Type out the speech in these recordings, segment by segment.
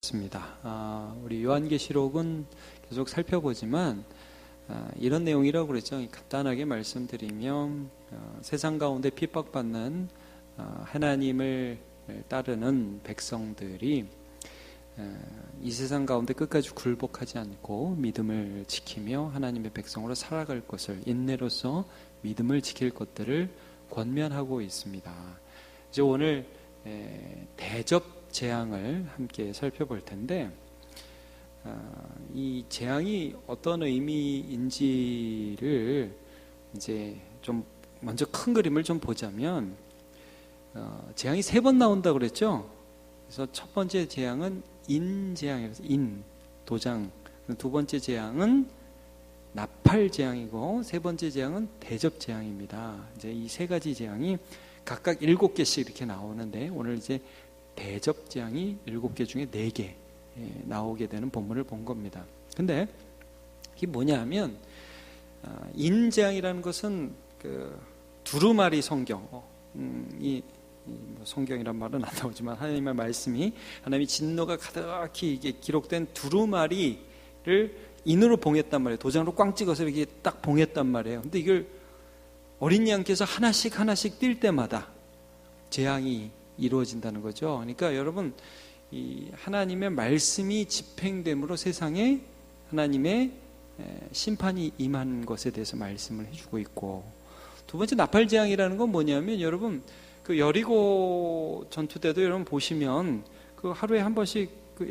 습니다. 우리 요한계시록은 계속 살펴보지만 이런 내용이라고 그랬죠. 간단하게 말씀드리면 세상 가운데 핍박받는 하나님을 따르는 백성들이 이 세상 가운데 끝까지 굴복하지 않고 믿음을 지키며 하나님의 백성으로 살아갈 것을, 인내로서 믿음을 지킬 것들을 권면하고 있습니다. 이제 오늘 대접 재앙을 함께 살펴볼 텐데, 이 재앙이 어떤 의미인지를 이제 좀 먼저 큰 그림을 좀 보자면, 재앙이 3번 나온다고 그랬죠. 그래서 첫 번째 재앙은 인재앙이라서 도장. 두 번째 재앙은 나팔 재앙이고, 세 번째 재앙은 대접 재앙입니다. 이제 이 세 가지 재앙이 각각 7개씩 이렇게 나오는데, 오늘 이제 대접 재앙이 7개 중에 4개 나오게 되는 본문을 본 겁니다. 근데 이게 뭐냐 하면, 인재앙이라는 것은 그 두루마리 성경, 뭐 성경이란 말은 안 나오지만 하나님의 말씀이, 하나님의 진노가 가득히 이게 기록된 두루마리를 인으로 봉했단 말이에요. 도장으로 꽝 찍어서 이렇게 딱 봉했단 말이에요. 근데 이걸 어린 양께서 하나씩 뛸 때마다 재앙이 이루어진다는 거죠. 그러니까 여러분, 이 하나님의 말씀이 집행됨으로 세상에 하나님의 심판이 임한 것에 대해서 말씀을 해주고 있고, 두 번째 나팔 재앙이라는 건 뭐냐면, 여러분 그 여리고 전투 때도 여러분 보시면 그 하루에 한 번씩 그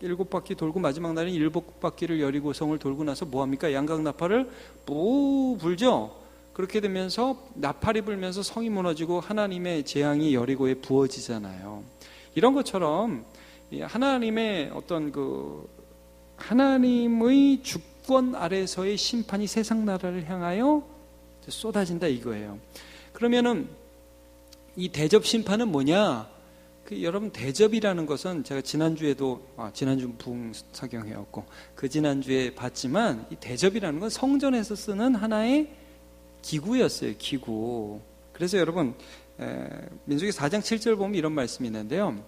7바퀴 돌고 마지막 날은 7바퀴를 여리고성을 돌고 나서 뭐 합니까? 양각 나팔을 뿌 불죠. 그렇게 되면서 나팔이 불면서 성이 무너지고 하나님의 재앙이 여리고에 부어지잖아요. 이런 것처럼 하나님의 어떤 그 하나님의 주권 아래서의 심판이 세상 나라를 향하여 쏟아진다 이거예요. 그러면은 이 대접 심판은 뭐냐? 여러분, 대접이라는 것은 제가 지난주에도 지난주 부흥 사경회였고 그 지난주에 봤지만, 이 대접이라는 건 성전에서 쓰는 하나의 기구였어요. 기구. 그래서 여러분, 민수기 4장 7절 보면 이런 말씀이 있는데요.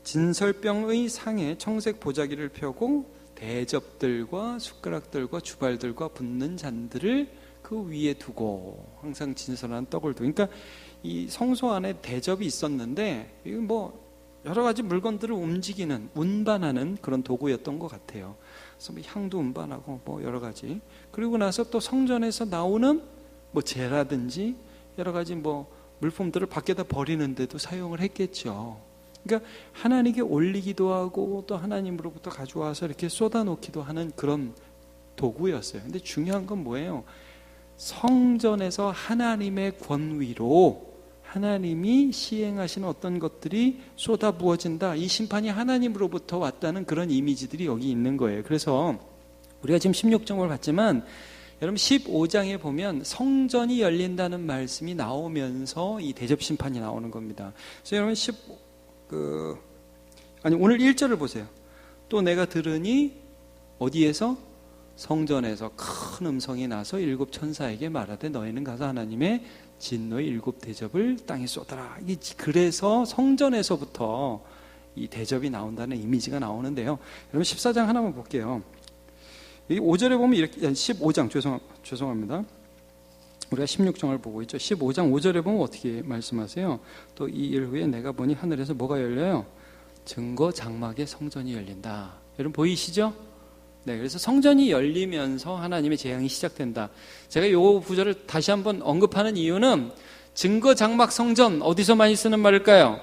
진설병의 상에 청색 보자기를 펴고 대접들과 숟가락들과 주발들과 붓는 잔들을 그 위에 두고 항상 진설한 떡을 두고. 그러니까 이 성소 안에 대접이 있었는데, 이거 뭐 여러 가지 물건들을 움직이는, 운반하는 그런 도구였던 것 같아요. 그래서 뭐 향도 운반하고 뭐 여러 가지. 그리고 나서 또 성전에서 나오는 뭐 재라든지 여러 가지 뭐 물품들을 밖에다 버리는데도 사용을 했겠죠. 그러니까 하나님께 올리기도 하고 또 하나님으로부터 가져와서 이렇게 쏟아놓기도 하는 그런 도구였어요. 근데 중요한 건 뭐예요? 성전에서 하나님의 권위로 하나님이 시행하신 어떤 것들이 쏟아 부어진다. 이 심판이 하나님으로부터 왔다는 그런 이미지들이 여기 있는 거예요. 그래서 우리가 지금 16장을 봤지만, 여러분 15장에 보면 성전이 열린다는 말씀이 나오면서 이 대접 심판이 나오는 겁니다. 그래서 여러분 오늘 1절을 보세요. 또 내가 들으니 어디에서? 성전에서 큰 음성이 나서 7 천사에게 말하되 너희는 가서 하나님의 진노의 7 대접을 땅에 쏟아라. 그래서 성전에서부터 이 대접이 나온다는 이미지가 나오는데요. 여러분 14장 하나만 볼게요. 이 5절에 보면 이렇게, 15장 죄송합니다. 우리가 16장을 보고 있죠. 15장 5절에 보면 어떻게 말씀하세요? 또 이 일 후에 내가 보니 하늘에서 뭐가 열려요? 증거 장막의 성전이 열린다. 여러분 보이시죠? 네, 그래서 성전이 열리면서 하나님의 재앙이 시작된다. 제가 이 구절을 다시 한번 언급하는 이유는, 증거 장막 성전, 어디서 많이 쓰는 말일까요?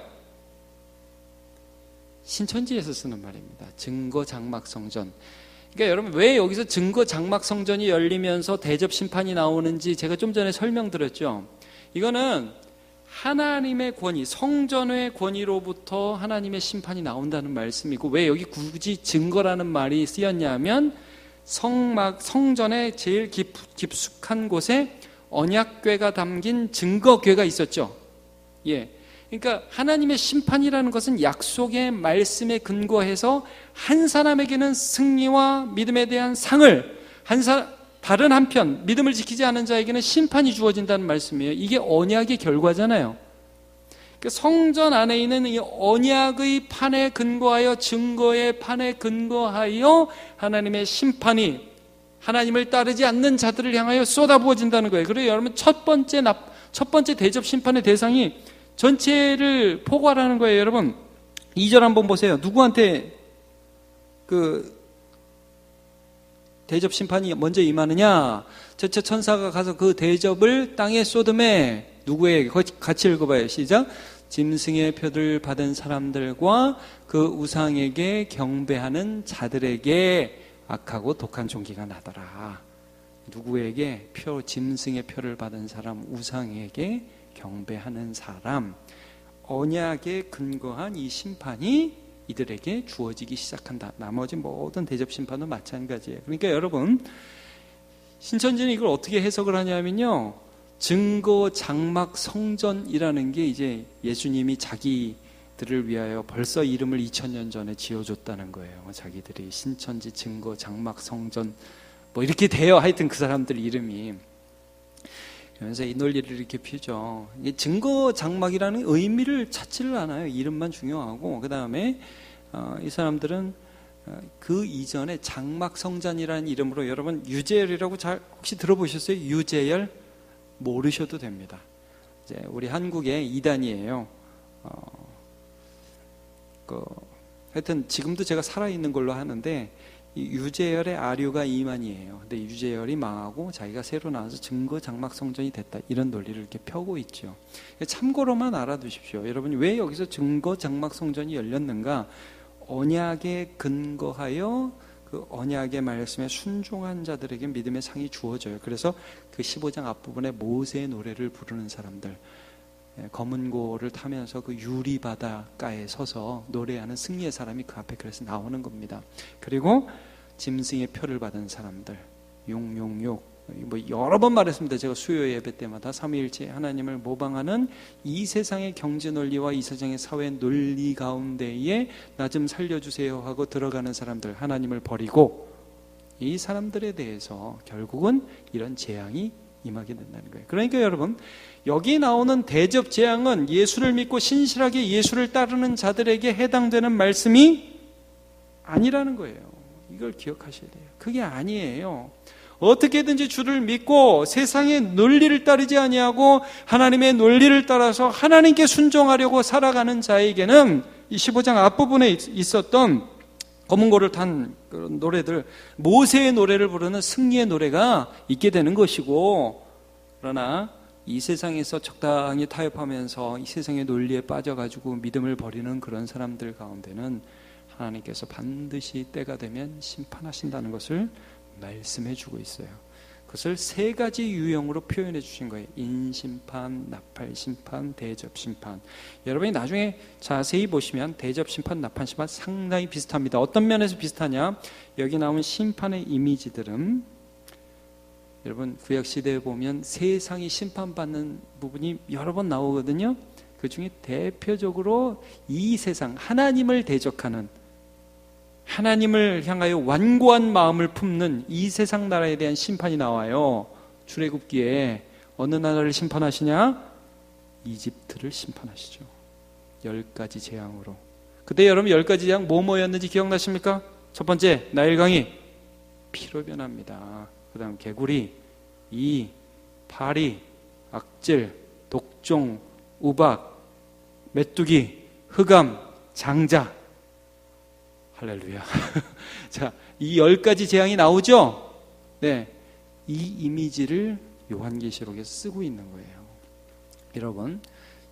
신천지에서 쓰는 말입니다. 증거 장막 성전. 그러니까 여러분, 왜 여기서 증거 장막 성전이 열리면서 대접 심판이 나오는지 제가 좀 전에 설명드렸죠. 이거는 하나님의 권위, 성전의 권위로부터 하나님의 심판이 나온다는 말씀이고, 왜 여기 굳이 증거라는 말이 쓰였냐면, 성전의 제일 깊숙한 곳에 언약궤가 담긴 증거궤가 있었죠. 예. 그러니까 하나님의 심판이라는 것은 약속의 말씀에 근거해서 한 사람에게는 승리와 믿음에 대한 상을, 다른 한편 믿음을 지키지 않은 자에게는 심판이 주어진다는 말씀이에요. 이게 언약의 결과잖아요. 성전 안에 있는 이 언약의 판에 근거하여, 증거의 판에 근거하여 하나님의 심판이 하나님을 따르지 않는 자들을 향하여 쏟아부어진다는 거예요. 그래서 여러분 첫 번째 대접 심판의 대상이 전체를 포괄하는 거예요. 여러분 2절 한번 보세요. 누구한테 그 대접 심판이 먼저 임하느냐? 첫째 천사가 가서 그 대접을 땅에 쏟음에 누구에게? 같이 읽어봐요. 시작. 짐승의 표를 받은 사람들과 그 우상에게 경배하는 자들에게 악하고 독한 종기가 나더라. 누구에게? 짐승의 표를 받은 사람, 우상에게 경배하는 사람. 언약에 근거한 이 심판이 이들에게 주어지기 시작한다. 나머지 모든 대접 심판도 마찬가지예요. 그러니까 여러분, 신천지는 이걸 어떻게 해석을 하냐면요, 증거 장막 성전이라는 게 이제 예수님이 자기들을 위하여 벌써 이름을 2000년 전에 지어줬다는 거예요. 자기들이 신천지 증거 장막 성전 뭐 이렇게 돼요. 하여튼 그 사람들 이름이. 그래서 이 논리를 이렇게 피죠. 증거 장막이라는 의미를 찾지를 않아요. 이름만 중요하고, 그 다음에 이 사람들은 그 이전에 장막 성전이라는 이름으로, 여러분 유재열이라고 잘 혹시 들어보셨어요? 유재열? 모르셔도 됩니다. 이제 우리 한국의 이단이에요. 하여튼 지금도 제가 살아있는 걸로 하는데, 이 유재열의 아류가 이만이에요. 근데 유재열이 망하고 자기가 새로 나와서 증거 장막 성전이 됐다, 이런 논리를 이렇게 펴고 있죠. 참고로만 알아두십시오. 여러분, 왜 여기서 증거 장막 성전이 열렸는가? 언약에 근거하여 그 언약의 말씀에 순종한 자들에게 믿음의 상이 주어져요. 그래서 그 15장 앞부분에 모세의 노래를 부르는 사람들, 검은 고를 타면서 그 유리 바닷가에 서서 노래하는 승리의 사람이 그 앞에 그래서 나오는 겁니다. 그리고 짐승의 표를 받은 사람들, 용용욕, 뭐 여러 번 말했습니다. 제가 수요 예배 때마다 삼위일체 하나님을 모방하는 이 세상의 경제 논리와 이 세상의 사회 논리 가운데에 나 좀 살려주세요 하고 들어가는 사람들, 하나님을 버리고, 이 사람들에 대해서 결국은 이런 재앙이 임하게 된다는 거예요. 그러니까 여러분, 여기 나오는 대접 재앙은 예수를 믿고 신실하게 예수를 따르는 자들에게 해당되는 말씀이 아니라는 거예요. 이걸 기억하셔야 돼요. 그게 아니에요. 어떻게든지 주를 믿고 세상의 논리를 따르지 아니하고 하나님의 논리를 따라서 하나님께 순종하려고 살아가는 자에게는 이 15장 앞부분에 있었던 검은 고를 탄 그런 노래들, 모세의 노래를 부르는 승리의 노래가 있게 되는 것이고, 그러나 이 세상에서 적당히 타협하면서 이 세상의 논리에 빠져가지고 믿음을 버리는 그런 사람들 가운데는 하나님께서 반드시 때가 되면 심판하신다는 것을 말씀해 주고 있어요. 그것을 세 가지 유형으로 표현해 주신 거예요. 인심판, 나팔심판, 대접심판. 여러분이 나중에 자세히 보시면 대접심판, 나팔심판 상당히 비슷합니다. 어떤 면에서 비슷하냐? 여기 나온 심판의 이미지들은 여러분 구약시대에 보면 세상이 심판받는 부분이 여러 번 나오거든요. 그 중에 대표적으로 이 세상, 하나님을 대적하는, 하나님을 향하여 완고한 마음을 품는 이 세상 나라에 대한 심판이 나와요. 출애굽기에 어느 나라를 심판하시냐? 이집트를 심판하시죠. 10가지 재앙으로. 그때 여러분 10가지 재앙 뭐였는지 기억나십니까? 첫 번째, 나일강이 피로 변합니다. 그 다음 개구리, 이, 파리, 악질, 독종, 우박, 메뚜기, 흑암, 장자. 할렐루야. 자, 이 10가지 재앙이 나오죠? 네. 이 이미지를 요한계시록에서 쓰고 있는 거예요. 여러분,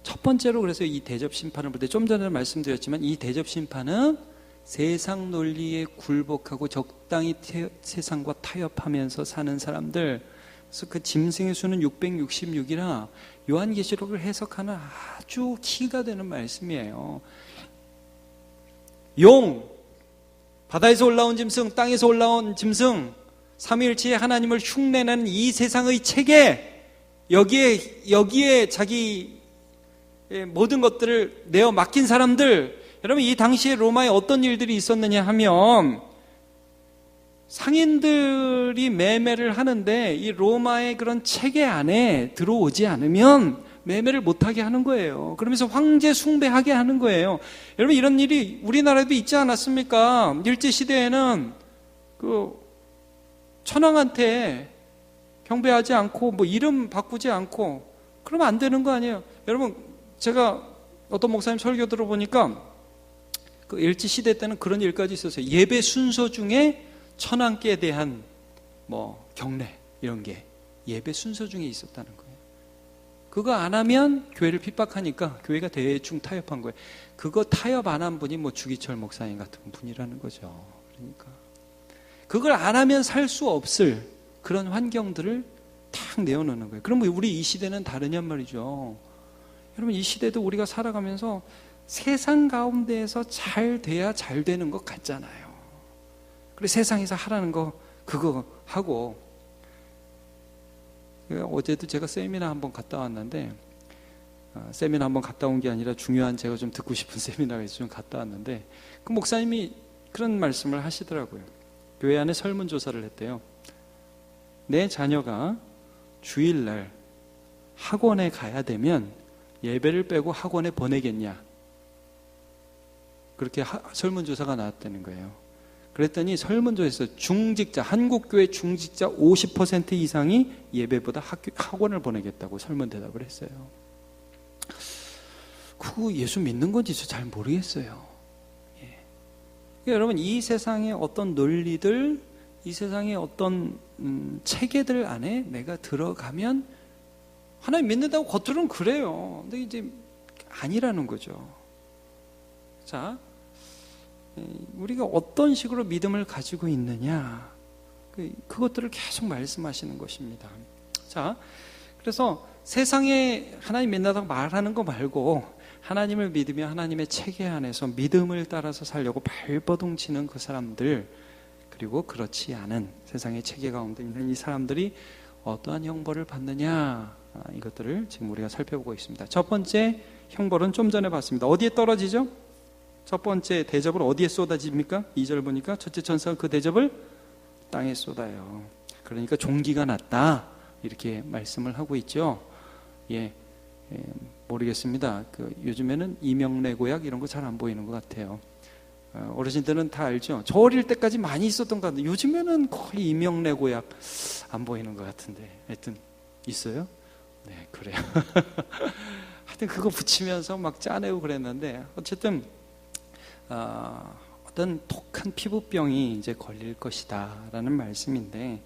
첫 번째로 그래서 이 대접 심판을 볼 때 좀 전에 말씀드렸지만 이 대접 심판은 세상 논리에 굴복하고 적당히 세상과 타협하면서 사는 사람들, 그래서 그 짐승의 수는 666이라 요한계시록을 해석하는 아주 키가 되는 말씀이에요. 용, 바다에서 올라온 짐승, 땅에서 올라온 짐승, 삼위일체의 하나님을 흉내내는 이 세상의 체계, 여기에 자기 모든 것들을 내어 맡긴 사람들, 여러분 이 당시에 로마에 어떤 일들이 있었느냐 하면 상인들이 매매를 하는데 이 로마의 그런 체계 안에 들어오지 않으면 매매를 못하게 하는 거예요. 그러면서 황제 숭배하게 하는 거예요. 여러분, 이런 일이 우리나라에도 있지 않았습니까? 일제시대에는 그 천황한테 경배하지 않고 뭐 이름 바꾸지 않고 그러면 안 되는 거 아니에요. 여러분, 제가 어떤 목사님 설교 들어보니까 그 일제시대 때는 그런 일까지 있었어요. 예배 순서 중에 천황께 대한 뭐 경례 이런 게 예배 순서 중에 있었다는 거예요. 그거 안 하면 교회를 핍박하니까 교회가 대충 타협한 거예요. 그거 타협 안 한 분이 뭐 주기철 목사님 같은 분이라는 거죠. 그러니까 그걸 안 하면 살 수 없을 그런 환경들을 탁 내어놓는 거예요. 그럼 우리 이 시대는 다르냔 말이죠. 여러분, 이 시대도 우리가 살아가면서 세상 가운데에서 잘 돼야 잘 되는 것 같잖아요. 그래, 세상에서 하라는 거 그거 하고. 어제도 제가 세미나 한번 갔다 왔는데, 세미나 한번 갔다 온 게 아니라 중요한 제가 좀 듣고 싶은 세미나가 있어서 좀 갔다 왔는데, 그 목사님이 그런 말씀을 하시더라고요. 교회 안에 설문조사를 했대요. 내 자녀가 주일날 학원에 가야 되면 예배를 빼고 학원에 보내겠냐? 그렇게 설문조사가 나왔다는 거예요. 그랬더니 설문조사에서 중직자, 한국교회 중직자 50% 이상이 예배보다 학원을 보내겠다고 설문 대답을 했어요. 그거 예수 믿는 건지 저 잘 모르겠어요. 예. 그러니까 여러분, 이 세상의 어떤 논리들, 이 세상의 어떤 체계들 안에 내가 들어가면 하나님 믿는다고 겉으로는 그래요. 근데 이제 아니라는 거죠. 자, 우리가 어떤 식으로 믿음을 가지고 있느냐, 그것들을 계속 말씀하시는 것입니다. 자, 그래서 세상에 하나님 믿는다고 말하는 거 말고 하나님을 믿으며 하나님의 체계 안에서 믿음을 따라서 살려고 발버둥 치는 그 사람들, 그리고 그렇지 않은 세상의 체계 가운데 있는 이 사람들이 어떠한 형벌을 받느냐, 이것들을 지금 우리가 살펴보고 있습니다. 첫 번째 형벌은 좀 전에 봤습니다. 어디에 떨어지죠? 첫 번째 대접을 어디에 쏟아집니까? 2절 보니까 첫째 천사가 그 대접을 땅에 쏟아요. 그러니까 종기가 났다, 이렇게 말씀을 하고 있죠. 모르겠습니다. 요즘에는 이명래고약 이런 거 잘 안 보이는 것 같아요. 어르신들은 다 알죠. 저 어릴 때까지 많이 있었던 것 같은데 요즘에는 거의 이명래고약 안 보이는 것 같은데, 하여튼 있어요? 네, 그래요. 하여튼 그거 붙이면서 막 짜내고 그랬는데, 어쨌든 어떤 독한 피부병이 이제 걸릴 것이다 라는 말씀인데,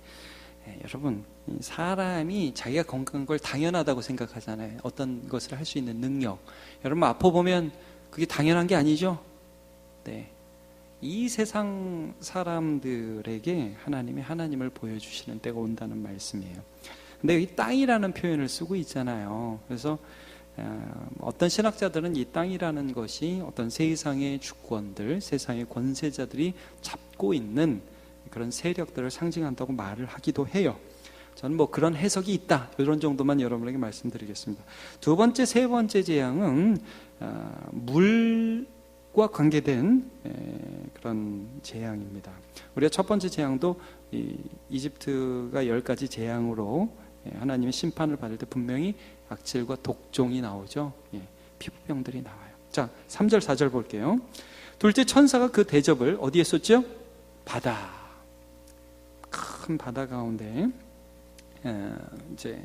여러분, 사람이 자기가 건강한 걸 당연하다고 생각하잖아요. 어떤 것을 할 수 있는 능력. 여러분, 아파보면 그게 당연한 게 아니죠. 네, 이 세상 사람들에게 하나님이 하나님을 보여주시는 때가 온다는 말씀이에요. 근데 여기 땅이라는 표현을 쓰고 있잖아요. 그래서 어떤 신학자들은 이 땅이라는 것이 어떤 세상의 주권들, 세상의 권세자들이 잡고 있는 그런 세력들을 상징한다고 말을 하기도 해요. 저는 뭐 그런 해석이 있다, 이런 정도만 여러분에게 말씀드리겠습니다. 두 번째, 세 번째 재앙은 물과 관계된 그런 재앙입니다. 우리가 첫 번째 재앙도 이집트가 10가지 재앙으로 하나님의 심판을 받을 때 분명히 악질과 독종이 나오죠. 피부병들이 나와요. 자, 3절 4절 볼게요. 둘째 천사가 그 대접을 어디에 쏟죠? 바다, 큰 바다 가운데 이제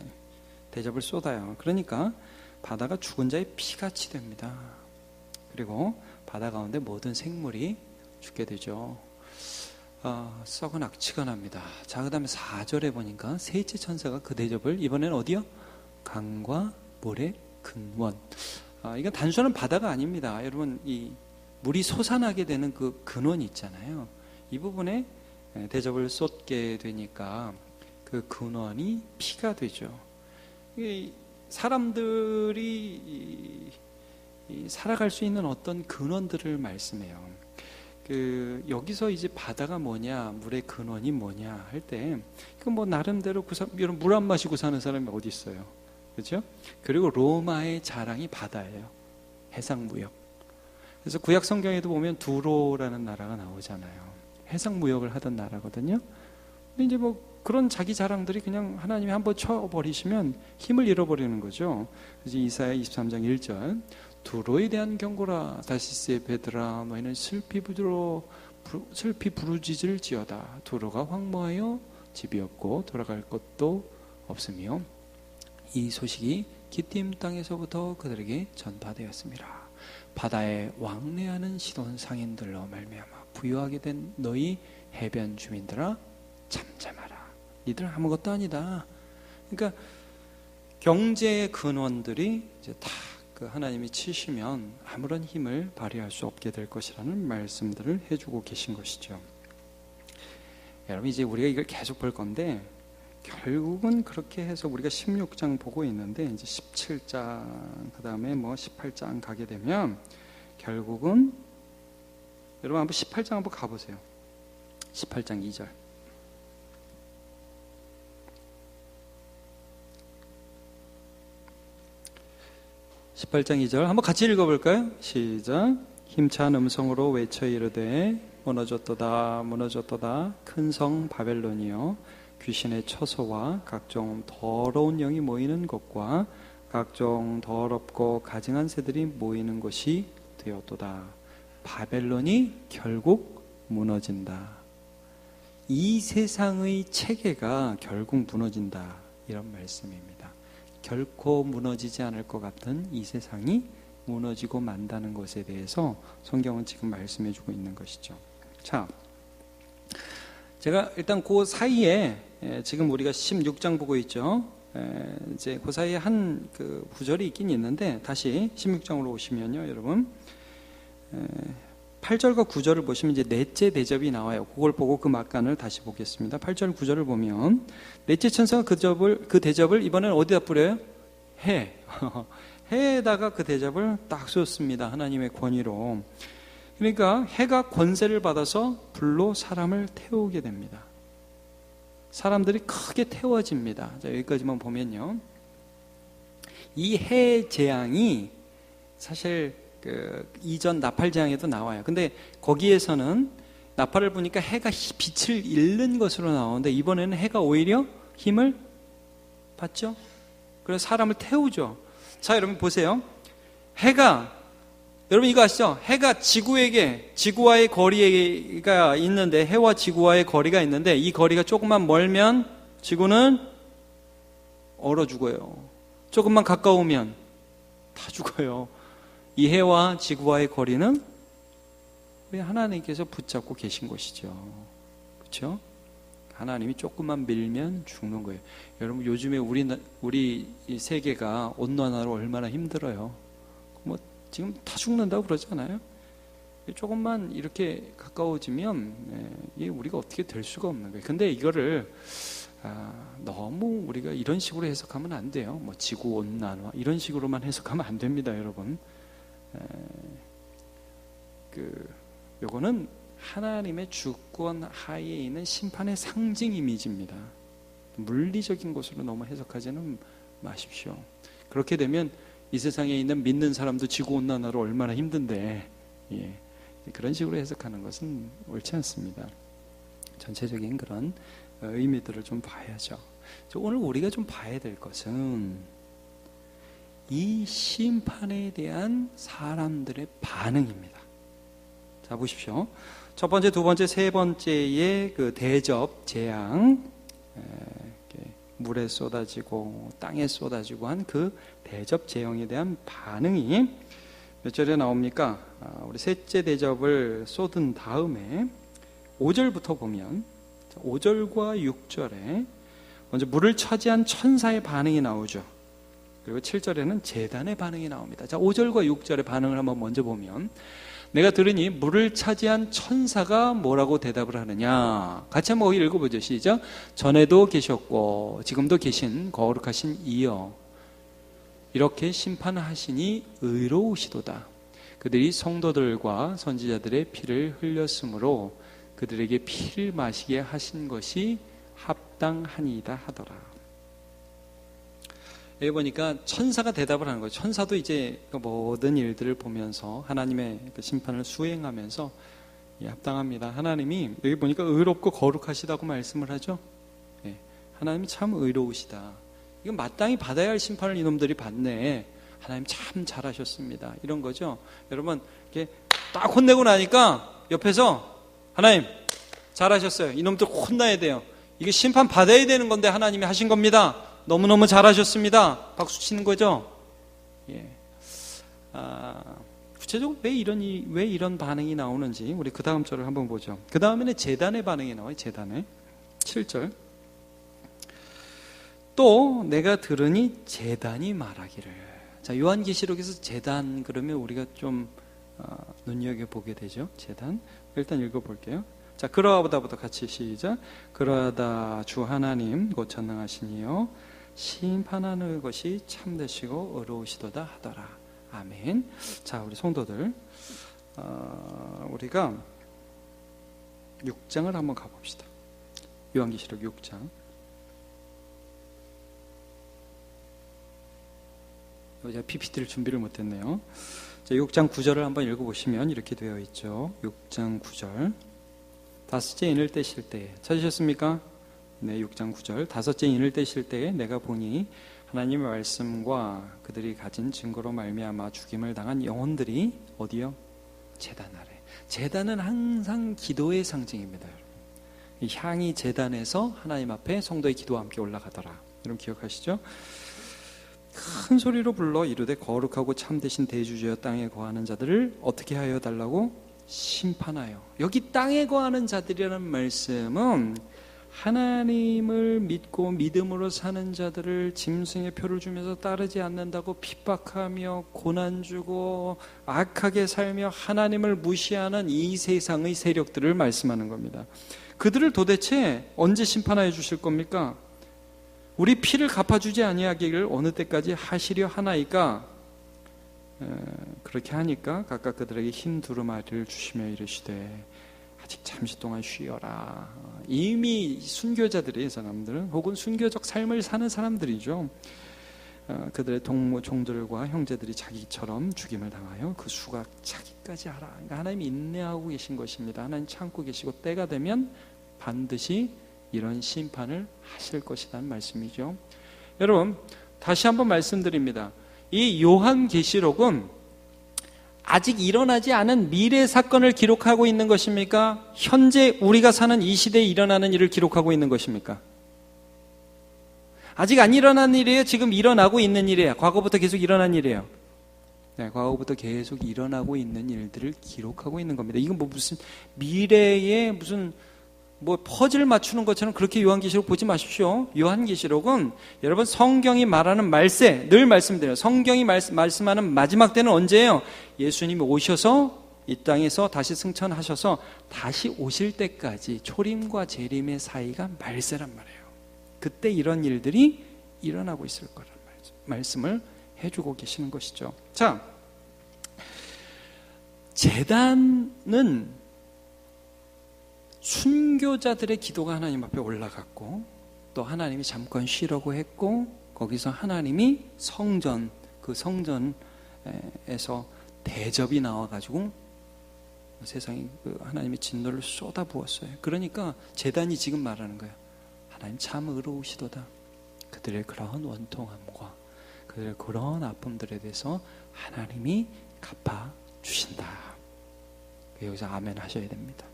대접을 쏟아요. 그러니까 바다가 죽은 자의 피같이 됩니다. 그리고 바다 가운데 모든 생물이 죽게 되죠. 썩은 악취가 납니다. 자, 그 다음에 4절에 보니까 셋째 천사가 그 대접을 이번에는 어디요? 강과 물의 근원. 이건 단순한 바다가 아닙니다. 여러분, 이 물이 솟아나게 되는 그 근원이 있잖아요. 이 부분에 대접을 쏟게 되니까 그 근원이 피가 되죠. 사람들이 살아갈 수 있는 어떤 근원들을 말씀해요. 여기서 이제 바다가 뭐냐, 물의 근원이 뭐냐 할 때, 뭐 나름대로 여러분, 물 안 마시고 사는 사람이 어디 있어요? 그렇죠? 그리고 로마의 자랑이 바다예요. 해상무역. 그래서 구약 성경에도 보면 두로라는 나라가 나오잖아요. 해상무역을 하던 나라거든요. 근데 이제 뭐 그런 자기 자랑들이 그냥 하나님이 한번 쳐버리시면 힘을 잃어버리는 거죠. 그래서 이사야 23장 1절 두로에 대한 경고라 다시스의 베드라 너희는 슬피 부르짖을지어다 두로가 황무하여 집이 없고 돌아갈 곳도 없으며 이 소식이 기띔 땅에서부터 그들에게 전파되었습니다. 바다에 왕래하는 시돈 상인들로 말미암아 부유하게 된 너희 해변 주민들아 잠잠하라. 니들 아무것도 아니다. 그러니까 경제의 근원들이 이제 다 그 하나님이 치시면 아무런 힘을 발휘할 수 없게 될 것이라는 말씀들을 해주고 계신 것이죠. 여러분 이제 우리가 이걸 계속 볼 건데 결국은 그렇게 해서 우리가 16장 보고 있는데 이제 17장 그 다음에 뭐 18장 가게 되면 결국은 여러분 한번 18장 한번 가보세요. 18장 2절. 18장 2절 한번 같이 읽어볼까요? 시작. 힘찬 음성으로 외쳐 이르되 무너졌도다 무너졌도다 큰 성 바벨론이여 귀신의 처소와 각종 더러운 영이 모이는 곳과 각종 더럽고 가증한 새들이 모이는 곳이 되었도다. 바벨론이 결국 무너진다. 이 세상의 체계가 결국 무너진다. 이런 말씀입니다. 결코 무너지지 않을 것 같은 이 세상이 무너지고 만다는 것에 대해서 성경은 지금 말씀해 주고 있는 것이죠. 자, 제가 일단 그 사이에 지금 우리가 16장 보고 있죠. 이제 그 사이에 한 그 구절이 있긴 있는데 다시 16장으로 오시면요, 여러분 8절과 9절을 보시면 이제 넷째 대접이 나와요. 그걸 보고 그 막간을 다시 보겠습니다. 8절 9절을 보면 넷째 천사가 그 대접을 이번에는 어디다 뿌려요? 해. 해에다가 그 대접을 딱 쏟습니다. 하나님의 권위로. 그러니까 해가 권세를 받아서 불로 사람을 태우게 됩니다. 사람들이 크게 태워집니다. 자, 여기까지만 보면요. 이 해 재앙이 사실 그 이전 나팔 재앙에도 나와요. 근데 거기에서는 나팔을 보니까 해가 빛을 잃는 것으로 나오는데 이번에는 해가 오히려 힘을 받죠. 그래서 사람을 태우죠. 자, 여러분 보세요. 해가 여러분 이거 아시죠? 해가 지구와의 거리가 있는데 해와 지구와의 거리가 있는데 이 거리가 조금만 멀면 지구는 얼어 죽어요. 조금만 가까우면 다 죽어요. 이 해와 지구와의 거리는 우리 하나님께서 붙잡고 계신 것이죠. 그렇죠? 하나님이 조금만 밀면 죽는 거예요. 여러분 요즘에 우리 이 세계가 온난화로 얼마나 힘들어요. 뭐 지금 다 죽는다고 그러잖아요. 조금만 이렇게 가까워지면 이게 우리가 어떻게 될 수가 없는 거예요. 근데 이거를 너무 우리가 이런 식으로 해석하면 안 돼요. 뭐 지구 온난화 이런 식으로만 해석하면 안 됩니다, 여러분. 요거는 하나님의 주권 하에 있는 심판의 상징 이미지입니다. 물리적인 것으로 너무 해석하지는 마십시오. 그렇게 되면 이 세상에 있는 믿는 사람도 지구온난화로 얼마나 힘든데 그런 식으로 해석하는 것은 옳지 않습니다. 전체적인 그런 의미들을 좀 봐야죠. 오늘 우리가 좀 봐야 될 것은 이 심판에 대한 사람들의 반응입니다. 자, 보십시오. 첫 번째, 두 번째, 세 번째의 그 대접, 재앙, 물에 쏟아지고 땅에 쏟아지고 한 그 대접 재앙에 대한 반응이 몇 절에 나옵니까? 우리 셋째 대접을 쏟은 다음에 5절부터 보면 5절과 6절에 먼저 물을 차지한 천사의 반응이 나오죠. 그리고 7절에는 제단의 반응이 나옵니다. 자, 5절과 6절의 반응을 한번 먼저 보면 내가 들으니 물을 차지한 천사가 뭐라고 대답을 하느냐. 같이 한번 읽어보죠. 시작. 전에도 계셨고 지금도 계신 거룩하신 이여 이렇게 심판하시니 의로우시도다. 그들이 성도들과 선지자들의 피를 흘렸으므로 그들에게 피를 마시게 하신 것이 합당하니이다 하더라. 여기 보니까 천사가 대답을 하는 거예요. 천사도 이제 모든 일들을 보면서 하나님의 심판을 수행하면서 예, 합당합니다. 하나님이 여기 보니까 의롭고 거룩하시다고 말씀을 하죠. 예, 하나님이 참 의로우시다. 이건 마땅히 받아야 할 심판을 이놈들이 받네. 하나님 참 잘하셨습니다. 이런 거죠. 여러분 이렇게 딱 혼내고 나니까 옆에서 하나님 잘하셨어요. 이놈들 혼나야 돼요. 이게 심판 받아야 되는 건데 하나님이 하신 겁니다. 너무너무 잘하셨습니다. 박수 치는 거죠. 예. 구체적으로 왜 이런 반응이 나오는지 우리 그 다음 절을 한번 보죠. 그 다음에는 제단의 반응이 나와요. 제단의 7절. 또 내가 들으니 제단이 말하기를. 자, 요한계시록에서 제단 그러면 우리가 좀 눈여겨보게 되죠. 제단. 일단 읽어볼게요. 자, 그러하다부터 같이 시작. 그러하다 주 하나님 곧 전능하시니요 심판하는 것이 참되시고 의로우시도다 하더라. 아멘. 자, 우리 성도들, 우리가 6장을 한번 가봅시다. 요한계시록 6장. 제가 PPT를 준비를 못했네요. 자, 6장 9절을 한번 읽어보시면 이렇게 되어 있죠. 6장 9절. 다섯째 인을 떼실 때에, 찾으셨습니까? 네, 6장 9절. 다섯째 인을 떼실 때에 내가 보니 하나님의 말씀과 그들이 가진 증거로 말미암아 죽임을 당한 영혼들이 어디요? 제단 아래. 제단은 항상 기도의 상징입니다. 이 향이 제단에서 하나님 앞에 성도의 기도와 함께 올라가더라. 여러분 기억하시죠? 큰 소리로 불러 이르되 거룩하고 참되신 대주주여 땅에 거하는 자들을 어떻게 하여 달라고? 심판하여. 여기 땅에 거하는 자들이라는 말씀은 하나님을 믿고 믿음으로 사는 자들을 짐승의 표를 주면서 따르지 않는다고 핍박하며 고난 주고 악하게 살며 하나님을 무시하는 이 세상의 세력들을 말씀하는 겁니다. 그들을 도대체 언제 심판하여 주실 겁니까? 우리 피를 갚아주지 아니하기를 어느 때까지 하시려 하나이까? 그렇게 하니까 각각 그들에게 흰 두루마리를 주시며 이르시되 아직 잠시 동안 쉬어라. 이미 순교자들이, 사람들은 혹은 순교적 삶을 사는 사람들이죠. 그들의 종들과 형제들이 자기처럼 죽임을 당하여 그 수가 차기까지 하라. 그러니까 하나님이 인내하고 계신 것입니다. 하나님 참고 계시고 때가 되면 반드시 이런 심판을 하실 것이라는 말씀이죠. 여러분 다시 한번 말씀드립니다. 이 요한계시록은 아직 일어나지 않은 미래 사건을 기록하고 있는 것입니까? 현재 우리가 사는 이 시대에 일어나는 일을 기록하고 있는 것입니까? 아직 안 일어난 일이에요? 지금 일어나고 있는 일이에요? 과거부터 계속 일어난 일이에요? 네, 과거부터 계속 일어나고 있는 일들을 기록하고 있는 겁니다. 이건 뭐 무슨 미래의 무슨 뭐 퍼즐 맞추는 것처럼 그렇게 요한계시록 보지 마십시오. 요한계시록은 여러분 성경이 말하는 말세, 늘 말씀드려요. 성경이 말씀하는 마지막 때는 언제예요? 예수님이 오셔서 이 땅에서 다시 승천하셔서 다시 오실 때까지 초림과 재림의 사이가 말세란 말이에요. 그때 이런 일들이 일어나고 있을 거라는 말씀을 해주고 계시는 것이죠. 자, 제단은 순교자들의 기도가 하나님 앞에 올라갔고 또 하나님이 잠깐 쉬라고 했고 거기서 하나님이 성전, 그 성전에서 대접이 나와가지고 세상에 그 하나님의 진노를 쏟아 부었어요. 그러니까 제단이 지금 말하는 거예요. 하나님 참 의로우시도다. 그들의 그러한 원통함과 그들의 그런 아픔들에 대해서 하나님이 갚아주신다. 여기서 아멘 하셔야 됩니다.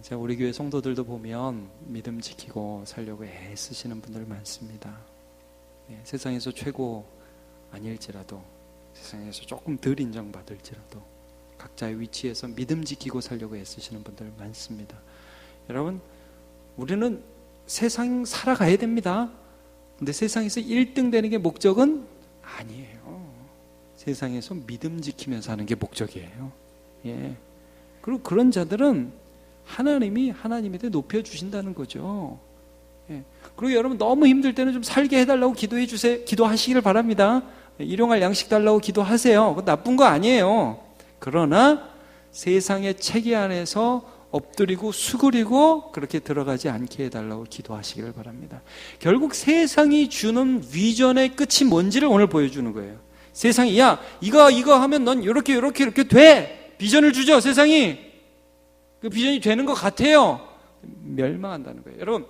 제가 우리 교회 성도들도 보면 믿음 지키고 살려고 애쓰시는 분들 많습니다. 세상에서 최고 아닐지라도 세상에서 조금 덜 인정받을지라도 각자의 위치에서 믿음 지키고 살려고 애쓰시는 분들 많습니다. 여러분 우리는 세상 살아가야 됩니다. 근데 세상에서 1등 되는 게 목적은 아니에요. 세상에서 믿음 지키면서 하는 게 목적이에요. 예. 그리고 그런 자들은 하나님이 하나님에 대해 높여주신다는 거죠. 예. 그리고 여러분 너무 힘들 때는 좀 살게 해달라고 기도해 주세요. 기도하시기를 바랍니다. 일용할 양식 달라고 기도하세요. 그건 나쁜 거 아니에요. 그러나 세상의 체계 안에서 엎드리고 수그리고 그렇게 들어가지 않게 해달라고 기도하시기를 바랍니다. 결국 세상이 주는 비전의 끝이 뭔지를 오늘 보여주는 거예요. 세상이 야 이거 하면 넌 이렇게 돼. 비전을 주죠. 세상이 그 비전이 되는 것 같아요. 멸망한다는 거예요. 여러분,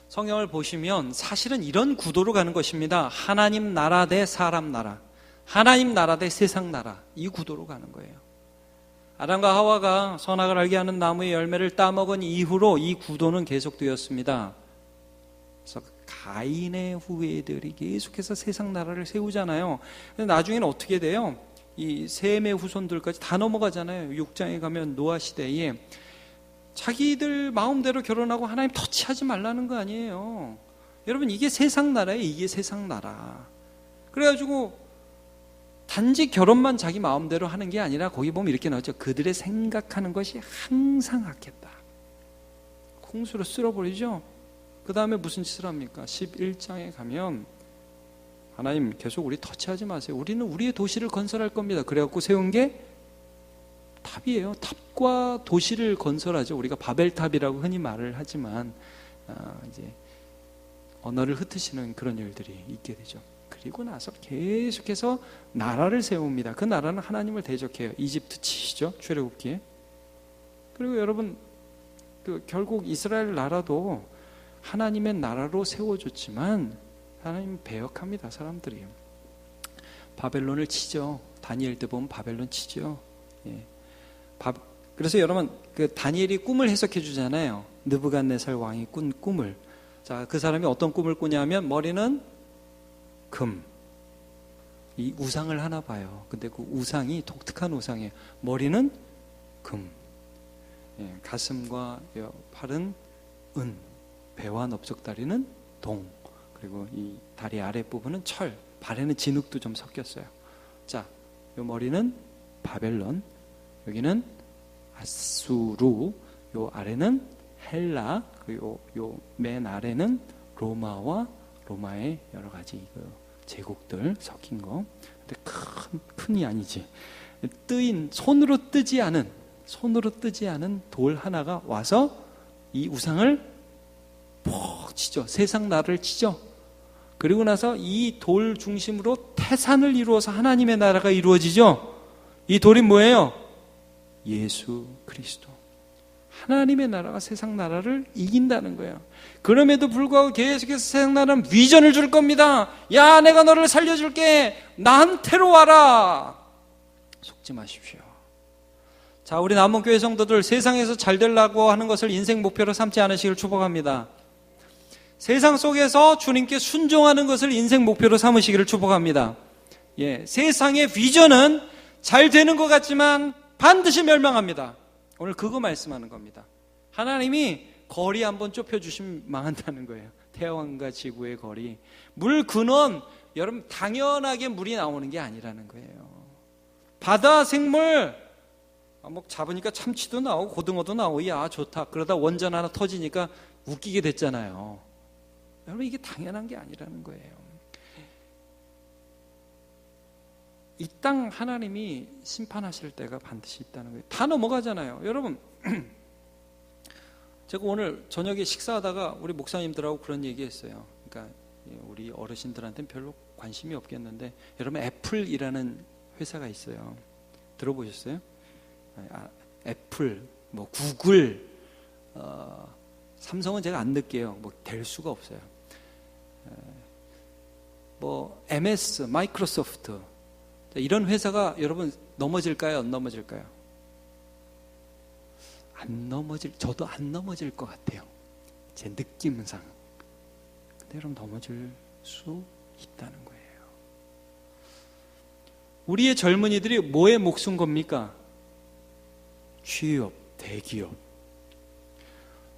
성경을 보시면 사실은 이런 구도로 가는 것입니다. 하나님 나라 대 사람 나라, 하나님 나라 대 세상 나라, 이 구도로 가는 거예요. 아담과 하와가 선악을 알게 하는 나무의 열매를 따먹은 이후로 이 구도는 계속되었습니다. 그래서 가인의 후예들이 계속해서 세상 나라를 세우잖아요. 근데 나중에는 어떻게 돼요? 이 셈의 후손들까지 다 넘어가잖아요. 6장에 가면 노아 시대에 자기들 마음대로 결혼하고 하나님 터치하지 말라는 거 아니에요. 여러분, 이게 세상 나라예요. 이게 세상 나라. 그래가지고 단지 결혼만 자기 마음대로 하는 게 아니라 거기 보면 이렇게 나오죠. 그들의 생각하는 것이 항상 악했다. 홍수로 쓸어버리죠. 그 다음에 무슨 짓을 합니까? 11장에 가면 하나님 계속 우리 터치하지 마세요. 우리는 우리의 도시를 건설할 겁니다. 그래갖고 세운 게 탑이에요. 탑과 도시를 건설하죠. 우리가 바벨탑이라고 흔히 말을 하지만 이제 언어를 흩으시는 그런 일들이 있게 되죠. 그리고 나서 계속해서 나라를 세웁니다. 그 나라는 하나님을 대적해요. 이집트 치시죠. 출애굽기에. 그리고 여러분, 결국 이스라엘 나라도 하나님의 나라로 세워줬지만 하나님 배역합니다. 사람들이. 바벨론을 치죠. 다니엘 때 보면 바벨론 치죠. 예. 그래서 여러분, 그 다니엘이 꿈을 해석해 주잖아요. 느부갓네살 왕이 꾼 꿈을. 자, 그 사람이 어떤 꿈을 꾸냐면 머리는 금, 이 우상을 하나 봐요. 근데 그 우상이 독특한 우상이에요. 머리는 금, 예, 가슴과 팔은 은, 배와 넓적다리는 동, 그리고 이 다리 아랫부분은 철, 발에는 진흙도 좀 섞였어요. 자, 요 머리는 바벨론, 여기는 아수르, 요 아래는 헬라, 그리고 요 맨 아래는 로마와 로마의 여러 가지 그 제국들 섞인 거. 근데 큰이 아니지. 손으로 뜨지 않은 돌 하나가 와서 이 우상을 푹 치죠. 세상 나라를 치죠. 그리고 나서 이 돌 중심으로 태산을 이루어서 하나님의 나라가 이루어지죠. 이 돌이 뭐예요? 예수 그리스도. 하나님의 나라가 세상 나라를 이긴다는 거예요. 그럼에도 불구하고 계속해서 세상 나라는 비전을 줄 겁니다. 야, 내가 너를 살려줄게. 나한테로 와라. 속지 마십시오. 자, 우리 남원교회 성도들, 세상에서 잘 되려고 하는 것을 인생 목표로 삼지 않으시길 축복합니다. 세상 속에서 주님께 순종하는 것을 인생 목표로 삼으시기를 축복합니다. 예, 세상의 비전은 잘 되는 것 같지만 반드시 멸망합니다. 오늘 그거 말씀하는 겁니다. 하나님이 거리 한번 좁혀주시면 망한다는 거예요. 태양과 지구의 거리. 물 근원, 여러분 당연하게 물이 나오는 게 아니라는 거예요. 바다 생물, 뭐 잡으니까 참치도 나오고 고등어도 나오고, 야 좋다. 그러다 원전 하나 터지니까 웃기게 됐잖아요. 여러분, 이게 당연한 게 아니라는 거예요. 이 땅 하나님이 심판하실 때가 반드시 있다는 거예요. 다 넘어가잖아요. 여러분, 제가 오늘 저녁에 식사하다가 우리 목사님들하고 그런 얘기했어요. 그러니까 우리 어르신들한테는 별로 관심이 없겠는데, 여러분 애플이라는 회사가 있어요. 들어보셨어요? 애플, 뭐 구글, 삼성은 제가 안 느껴요. 뭐 될 수가 없어요. 뭐 MS, 마이크로소프트, 이런 회사가 여러분 넘어질까요? 안 넘어질까요? 저도 안 넘어질 것 같아요. 제 느낌상. 근데 여러분 넘어질 수 있다는 거예요. 우리의 젊은이들이 뭐에 목숨 겁니까? 취업, 대기업.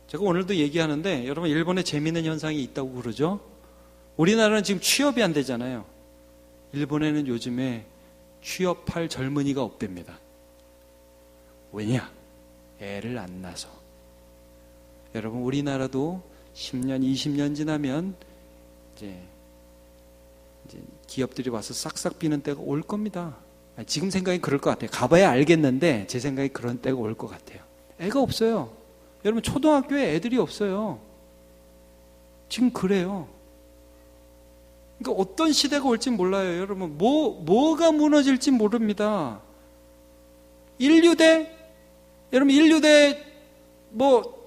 제가 오늘도 얘기하는데 여러분, 일본에 재미있는 현상이 있다고 그러죠. 우리나라는 지금 취업이 안 되잖아요. 일본에는 요즘에 취업할 젊은이가 없답니다. 왜냐? 애를 안 낳아서. 여러분, 우리나라도 10년, 20년 지나면 이제 기업들이 와서 싹싹 비는 때가 올 겁니다. 지금 생각이 그럴 것 같아요. 가봐야 알겠는데 제 생각이 그런 때가 올 것 같아요. 애가 없어요. 여러분, 초등학교에 애들이 없어요. 지금 그래요. 그러니까 어떤 시대가 올지 몰라요. 여러분, 뭐가 무너질지 모릅니다. 인류대, 여러분 인류대 뭐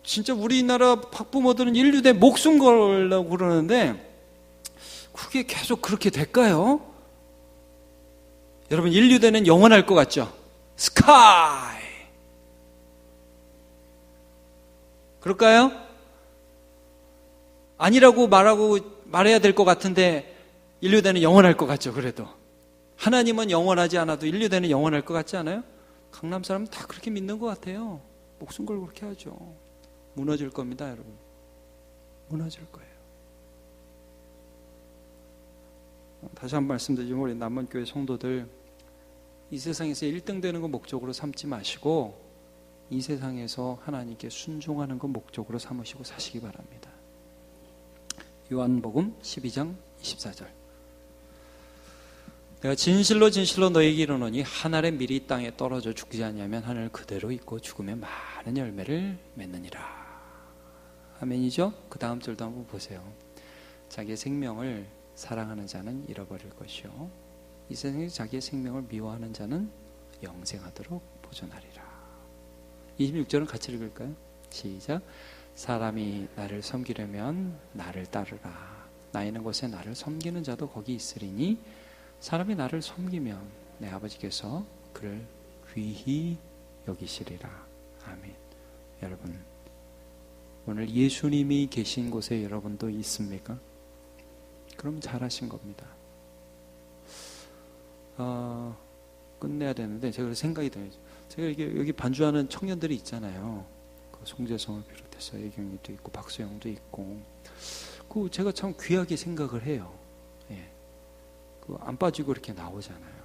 진짜 우리나라 학부모들은 인류대 목숨 걸라고 그러는데 그게 계속 그렇게 될까요? 여러분 인류대는 영원할 것 같죠? 스카이! 그럴까요? 아니라고 말해야 될 것 같은데 인류대는 영원할 것 같죠? 그래도 하나님은 영원하지 않아도 인류대는 영원할 것 같지 않아요? 강남 사람은 다 그렇게 믿는 것 같아요. 목숨 걸고 그렇게 하죠. 무너질 겁니다, 여러분. 무너질 거예요. 다시 한 번 말씀드리면 우리 남원교회 성도들, 이 세상에서 1등 되는 거 목적으로 삼지 마시고 이 세상에서 하나님께 순종하는 거 목적으로 삼으시고 사시기 바랍니다. 요한복음 12장 24절. 내가 진실로 진실로 너희에게 이르노니 한 알의 밀이 이 땅에 떨어져 죽지 않으면 하늘 그대로 있고 죽으면 많은 열매를 맺느니라. 아멘이죠? 그 다음 절도 한번 보세요. 자기의 생명을 사랑하는 자는 잃어버릴 것이요 이 세상에서 자기의 생명을 미워하는 자는 영생하도록 보존하리라. 26절은 같이 읽을까요? 시작. 사람이 나를 섬기려면 나를 따르라. 나 있는 곳에 나를 섬기는 자도 거기 있으리니 사람이 나를 섬기면 내 아버지께서 그를 귀히 여기시리라. 아멘. 여러분, 오늘 예수님이 계신 곳에 여러분도 있습니까? 그럼 잘하신 겁니다. 끝내야 되는데 제가 생각이 들어요. 제가 여기 반주하는 청년들이 있잖아요. 그 송재성을 비롯해서 예경이도 있고 박수영도 있고, 그 제가 참 귀하게 생각을 해요. 예. 그 안 빠지고 이렇게 나오잖아요.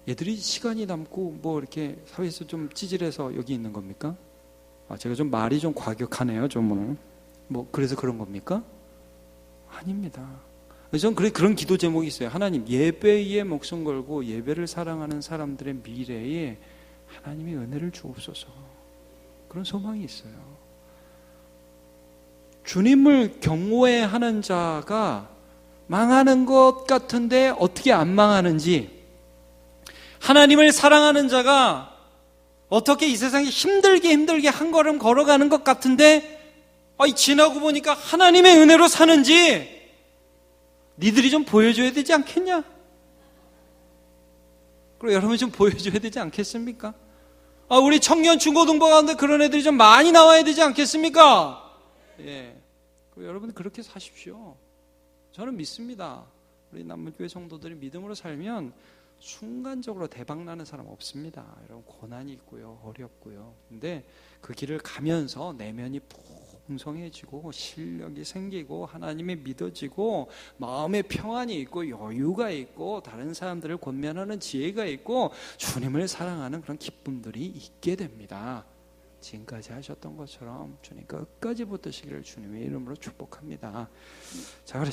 얘들이 시간이 남고 뭐 이렇게 사회에서 좀 찌질해서 여기 있는 겁니까? 제가 좀 말이 좀 과격하네요, 좀 오늘. 뭐 그래서 그런 겁니까? 아닙니다. 저는 그런 기도 제목이 있어요. 하나님, 예배에 목숨 걸고 예배를 사랑하는 사람들의 미래에 하나님의 은혜를 주옵소서. 그런 소망이 있어요. 주님을 경외하는 자가 망하는 것 같은데 어떻게 안 망하는지, 하나님을 사랑하는 자가 어떻게 이 세상에 힘들게 한 걸음 걸어가는 것 같은데 지나고 보니까 하나님의 은혜로 사는지 니들이 좀 보여줘야 되지 않겠냐? 그리고 여러분이 좀 보여줘야 되지 않겠습니까? 우리 청년 중고등부 가운데 그런 애들이 좀 많이 나와야 되지 않겠습니까? 예. 그리고 여러분 그렇게 사십시오. 저는 믿습니다. 우리 남문교회 성도들이 믿음으로 살면 순간적으로 대박 나는 사람 없습니다. 여러분 고난이 있고요, 어렵고요. 근데 그 길을 가면서 내면이 풍성해지고 실력이 생기고 하나님이 믿어지고 마음의 평안이 있고 여유가 있고 다른 사람들을 권면하는 지혜가 있고 주님을 사랑하는 그런 기쁨들이 있게 됩니다. 지금까지 하셨던 것처럼 주님 끝까지 붙드시기를 주님의 이름으로 축복합니다. 자, 그래